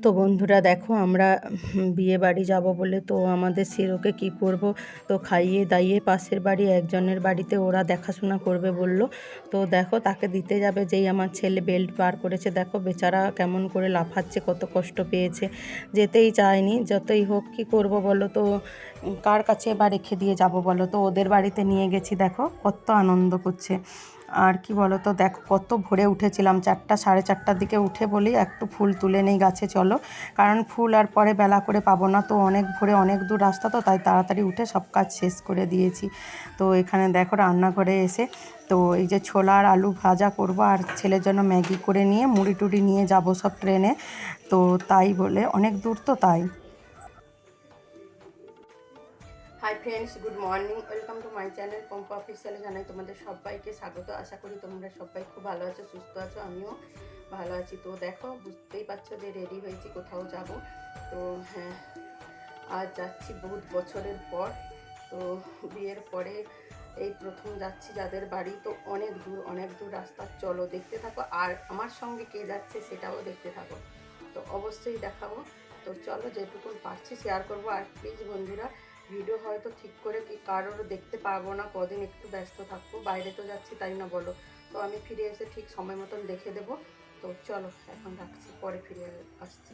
তো বন্ধুরা দেখো আমরা বিয়ে বাড়ি যাব বলে তো আমাদের শিরোকে কি করব, তো খাইয়ে দাইয়ে পাশের বাড়ি একজনের বাড়িতে ওরা দেখাশোনা করবে বলল। তো দেখো তাকে দিতে যাবে, যেই আমার ছেলে বেল্ট বার করেছে, দেখো বেচারা কেমন করে লাফাচ্ছে, কত কষ্ট পেয়েছে, যেতেই চায়নি। যতই হোক কি করব বলো, তো কার কাছে বা রেখে দিয়ে যাব বলো, তো ওদের বাড়িতে নিয়ে গেছি। দেখো কত আনন্দ করছে। আর কি বলো তো, দেখো কত ভোরে উঠেছিলাম, 4টা 4:30টার দিকে উঠে বলি একটু ফুল তুলে নেই গাছে, চলো, কারণ ফুল আর পরে বেলা করে পাবো না। তো অনেক ভোরে অনেক দূর রাস্তা, তো তাই তাড়াতাড়ি উঠে সব কাজ শেষ করে দিয়েছি। তো এখানে দেখো রান্নাঘরে এসে তো এই যে ছোলা আর আলু ভাজা করব, আর ছেলের জন্য ম্যাগি করে নিয়ে মুড়ি টুড়ি নিয়ে যাব সব ট্রেনে। তো তাই বলে অনেক দূর, তো তাই। Hi friends, good morning, welcome to my channel Pompa অফিসিয়ালে জানাই তোমাদের সবাইকে স্বাগত। আশা করি তোমরা সবাই খুব ভালো আছো, সুস্থ আছো, আমিও ভালো আছি। তো দেখো বুঝতেই পারছো যে রেডি হয়েছি, কোথাও যাব। তো হ্যাঁ, আজ যাচ্ছি বহুত বছরের পর। তো বিয়ের পরে এই প্রথম যাচ্ছি যাদের বাড়ি। তো অনেক দূর রাস্তা, চলো দেখতে থাকো, আর আমার সঙ্গে কে যাচ্ছে সেটাও দেখতে থাকো। তো অবশ্যই দেখাবো। তো চলো, যেটুকু পারছি শেয়ার করবো। আর প্লিজ বন্ধুরা, ভিডিও হয়তো ঠিক করে কি কারোর দেখতে পারবো না, কদিন একটু ব্যস্ত থাকবো, বাইরে তো যাচ্ছি তাই না বলো। তো আমি ফিরে এসে ঠিক সময় মতন দেখে দেবো। তো চলো এখন রাখছি, পরে ফিরে আসছি।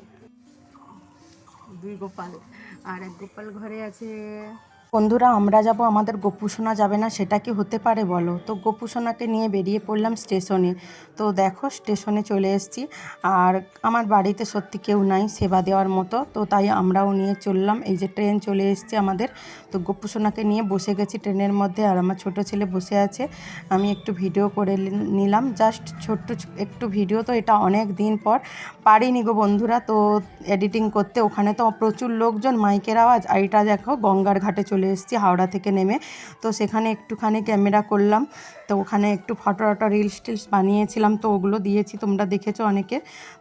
2 গোপাল আর 1 গোপাল ঘরে আছে। বন্ধুরা আমরা যাব, আমাদের গোপুসোনা যাবে না, সেটা কি হতে পারে বলো। তো গোপুসোনাকে নিয়ে বেরিয়ে পড়লাম স্টেশনে। তো দেখো স্টেশনে চলে এসেছি, আর আমার বাড়িতে সত্যি কেউ নাই সেবা দেওয়ার মতো, তো তাই আমরাও নিয়ে চললাম। এই যে ট্রেন চলে এসছে আমাদের। তো গোপুসোনাকে নিয়ে বসে গেছি ট্রেনের মধ্যে, আর আমার ছোট ছেলে বসে আছে। আমি একটু ভিডিও করে নিলাম, জাস্ট ছোট্ট একটু ভিডিও। তো এটা অনেক দিন পর পারিনি গো বন্ধুরা তো এডিটিং করতে। ওখানে তো প্রচুর লোকজন, মাইকের আওয়াজ। আর এটা দেখো গঙ্গার ঘাটে চলে এসেছি হাওড়া থেকে নেমে। তো সেখানে একটুখানি ক্যামেরা করলাম, তো ওখানে একটু ফটো রিলস টিলস বানিয়েছিলাম, তো ওগুলো দিয়েছি, তোমরা দেখেছো অনেকে।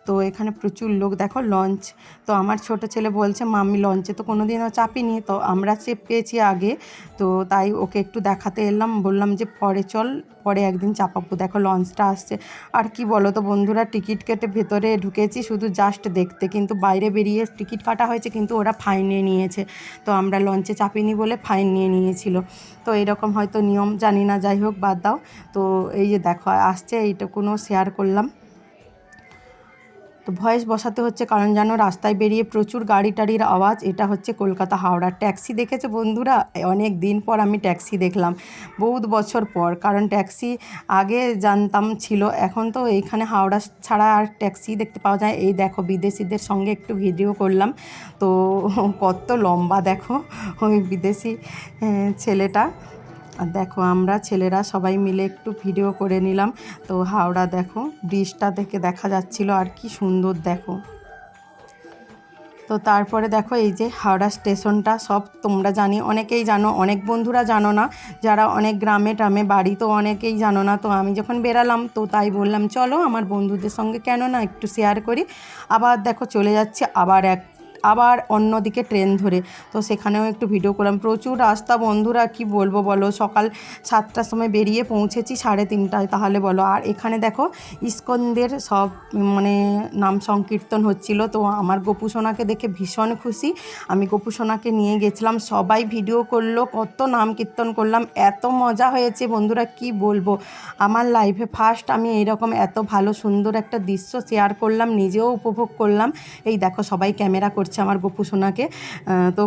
তো এখানে প্রচুর লোক, দেখো লঞ্চ। তো আমার ছোট ছেলে বলছে মাম্মি লঞ্চে তো কোনোদিনও চাপিনি, তো আমরা চেপেছি আগে, তো তাই ওকে একটু দেখাতে এলাম। বললাম যে পরে চল, পরে একদিন চাপাবো। দেখো লঞ্চটা আসছে। আর কি বলো তো বন্ধুরা, টিকিট কেটে ভেতরে ঢুকেছি শুধু জাস্ট দেখতে, কিন্তু বাইরে বেরিয়ে টিকিট কাটা হয়েছে, কিন্তু ওরা ফাইন নিয়ে নিয়েছে। তো আমরা লঞ্চে চাপিনি বলে ফাইন নিয়ে নিয়েছিল। তো এরকম হয়তো নিয়ম, জানি না, যাই হোক বাদ দাও। তো এই যে দেখো আসছে, এইটুকুনও শেয়ার করলাম। তো ভয়েস বসাতে হচ্ছে কারণ জানো রাস্তায় বেরিয়ে প্রচুর গাড়ি টাড়ির আওয়াজ। এটা হচ্ছে কলকাতা হাওড়ার ট্যাক্সি, দেখেছে বন্ধুরা? অনেক দিন পর আমি ট্যাক্সি দেখলাম, বহুত বছর পর। কারণ ট্যাক্সি আগে জানতাম ছিল, এখন তো এইখানে হাওড়া ছাড়া আর ট্যাক্সি দেখতে পাওয়া যায়। এই দেখো বিদেশিদের সঙ্গে একটু ভিডিও করলাম। তো কত লম্বা দেখো ওই বিদেশি ছেলেটা। আর দেখো আমরা ছেলেরা সবাই মিলে একটু ভিডিও করে নিলাম। তো হাওড়া দেখো ব্রিজটা থেকে দেখা যাচ্ছিল, আর কি সুন্দর দেখো। তো তারপরে দেখো এই যে হাওড়া স্টেশনটা, সব তোমরা জানি, অনেকেই জানো, অনেক বন্ধুরা জানো না, যারা অনেক গ্রামে টামে বাড়ি, তো অনেকেই জানো না। তো আমি যখন বেরালাম তো তাই বললাম চলো আমার বন্ধুদের সঙ্গে কেন না একটু শেয়ার করি। আবার দেখো চলে যাচ্ছে আবার অন্যদিকে ট্রেন ধরে। তো সেখানেও একটু ভিডিও করলাম। প্রচুর রাস্তা বন্ধুরা, কি বলবো বলো, সকাল 7টার সময় বেরিয়ে পৌঁছেছি 3:30টায়, তাহলে বলো। আর এখানে দেখো ইস্কনদের সব মানে নাম সংকীর্তন হচ্ছিল। তো আমার গোপুসোনাকে দেখে ভীষণ খুশি, আমি গোপুসোনাকে নিয়ে গেছিলাম, সবাই ভিডিও করলো, কত নাম কীর্তন করলাম, এত মজা হয়েছে বন্ধুরা কি বলবো। আমার লাইফে ফার্স্ট আমি এইরকম এত ভালো সুন্দর একটা দৃশ্য শেয়ার করলাম, নিজেও উপভোগ করলাম। এই দেখো সবাই ক্যামেরা করছে আমার গোপুসোনাকে। তো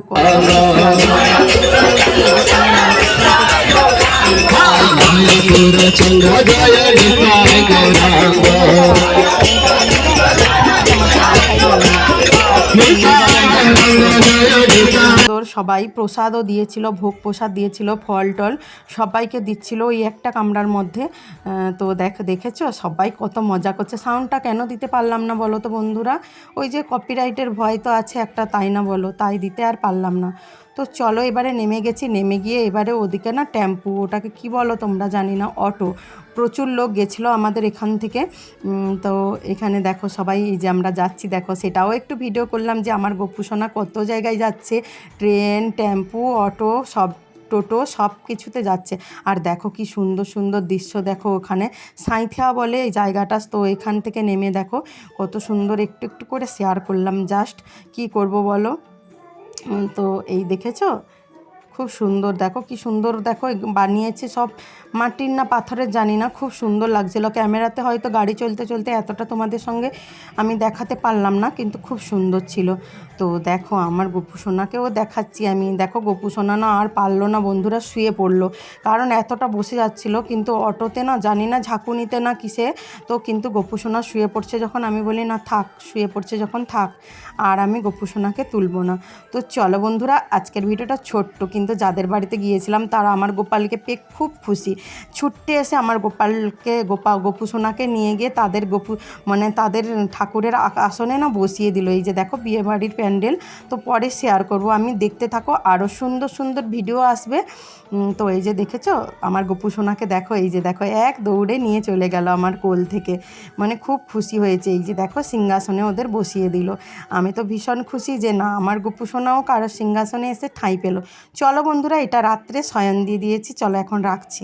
সবাই প্রসাদও দিয়েছিল, ভোগ প্রসাদ দিয়েছিল, ফল টল সবাইকে দিচ্ছিল ওই একটা কামরার মধ্যে। তো দেখেছো সবাই কত মজা করছে। সাউন্ডটা কেন দিতে পারলাম না বলো তো বন্ধুরা, ওই যে কপিরাইটের ভয় তো আছে একটা, তাই না বলো, তাই দিতে আর পারলাম না। তো চলো এবারে নেমে গেছি, নেমে গিয়ে এবারে ওদিকে না টেম্পু, ওটাকে কি বলো তোমরা জানি না, অটো, প্রচুর লোক গেছিলো আমাদের এখান থেকে। তো এখানে দেখো সবাই এই যে আমরা যাচ্ছি, দেখো সেটাও একটু ভিডিও করলাম যে আমার গোপুসোনা কত জায়গায় যাচ্ছে, ট্রেন টেম্পু অটো সব টোটো সব কিছুতে যাচ্ছে। আর দেখো কি সুন্দর সুন্দর দৃশ্য, দেখো ওখানে সাঁইথিয়া বলে এই জায়গাটা, তো এখান থেকে নেমে দেখো কত সুন্দর, একটু একটু করে শেয়ার করলাম, জাস্ট কি করব বলো। তো এই দেখেছো খুব সুন্দর, দেখো কি সুন্দর, দেখো বানিয়েছে সব মাটির না পাথরের জানি না, খুব সুন্দর লাগছিল। ক্যামেরাতে হয়তো গাড়ি চলতে চলতে এতটা তোমাদের সঙ্গে আমি দেখাতে পারলাম না, কিন্তু খুব সুন্দর ছিল। তো দেখো আমার গপু সোনাকেও দেখাচ্ছি আমি, দেখো গপু সোনা না আর পারলো না বন্ধুরা, শুয়ে পড়লো, কারণ এতটা বসে যাচ্ছিল, কিন্তু অটোতে না জানি না ঝাঁকুনিতে না কিসে, তো কিন্তু গপু সোনা শুয়ে পড়ছে যখন, আমি বলি না থাক, শুয়ে পড়ছে যখন থাক, আর আমি গপু সোনাকে তুলবো না। তো চলো বন্ধুরা, আজকের ভিডিওটা ছোট্ট, কিন্তু যাদের বাড়িতে গিয়েছিলাম তারা আমার গোপালকে পেয়ে খুব খুশি, ছুটতে এসে আমার গোপালকে গপু সোনাকে নিয়ে গিয়ে তাদের তাদের ঠাকুরের আসনে না বসিয়ে দিল। এই যে দেখো বিয়ে বাড়ির প্যান্ডেল, তো পরে শেয়ার করব আমি, দেখতে থাকো, আরও সুন্দর সুন্দর ভিডিও আসবে। তো এই যে দেখেছো আমার গপু সোনাকে, দেখো এই যে দেখো এক দৌড়ে নিয়ে চলে গেল আমার কোল থেকে, মানে খুব খুশি হয়েছে। এই যে দেখো সিংহাসনে ওদের বসিয়ে দিল, আমি তো ভীষণ খুশি যে না আমার গপু সোনাও কারো সিংহাসনে এসে ঠাঁই পেলো। চলো বন্ধুরা, এটা রাত্রে শয়ন দিয়ে দিয়েছি, চলো এখন রাখছি।